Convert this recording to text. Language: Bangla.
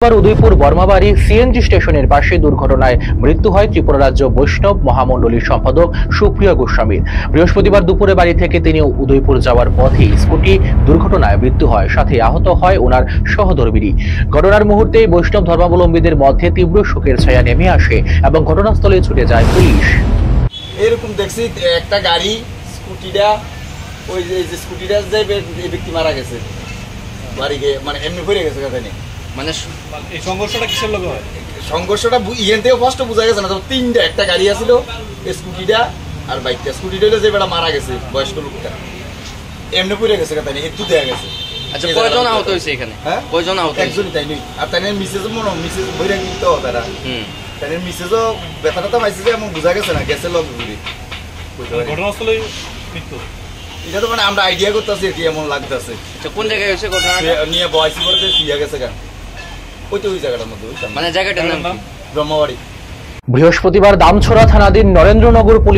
বৃহস্পতিবার উদয়পুর বর্মাবাড়ি সিএনজি স্টেশনের পাশে দুর্ঘটনায় মৃত্যু হয় ত্রিপুরা রাজ্য বৈষ্ণব মহামণ্ডলীর সম্পাদক সুপ্রিয় গোস্বামীর। বৃহস্পতিবার দুপুরে বাড়ি থেকে তিনি উদয়পুর যাওয়ার পথে স্কুটি দুর্ঘটনায় মৃত্যু হয়, সাথে আহত হয় ওনার সহধর্মিনী। ঘটনার মুহূর্তে বৈষ্ণব ধর্মাবলম্বীদের মধ্যে তীব্র শোকের ছায়া নেমে আসে এবং ঘটনাস্থলে ছুটে যায় পুলিশ। এরকম দেখছি একটা গাড়ি স্কুটিটা ওই যে স্কুটিটা যে ব্যক্তি মারা গেছে বাড়ি গিয়ে, মানে এমনি পড়ে গেছে কথা নেই। মানে এই সংঘর্ষটা কিসের লগে হয়? সংঘর্ষটা ইয়েন থেকে ফার্স্ট বোঝা গেছে না, তো তিনটা, একটা গাড়ি আছিল, স্কুটিটা আর বাইকটা। স্কুটিটা হলো যে বেটা মারা গেছে বয়স্ক লোকটা, এমনি পড়ে গেছে কথা নেই, একটু দেয়া গেছে। আচ্ছা, কয়জন আহত হয়েছে এখানে? হ্যাঁ, কয়জন আহত? একজনই, তাই নই। আর তাই মিসেস মিসেস বইরা কিন্তু তারা তাই মিসেসও ব্যথাটা পাইছে যে এমন বোঝা গেছে না, গেছে লোক ঘুরে ঘটনাস্থলে মৃত্যু। এটা তো মানে আমরা আইডিয়া করতেছি কি এমন লাগতেছে। আচ্ছা, কোন জায়গায় হয়েছে ঘটনাটা? নিয়ে বয়সী করে শুয়ে গেছে কেন ওই তো ওই জায়গাটার মধ্যে, মানে জায়গাটার নাম ব্রহ্মবাড়ি। বৃহস্পতিবার দামছড়া থানাধীন নরেন্দ্রনগর পুলিশ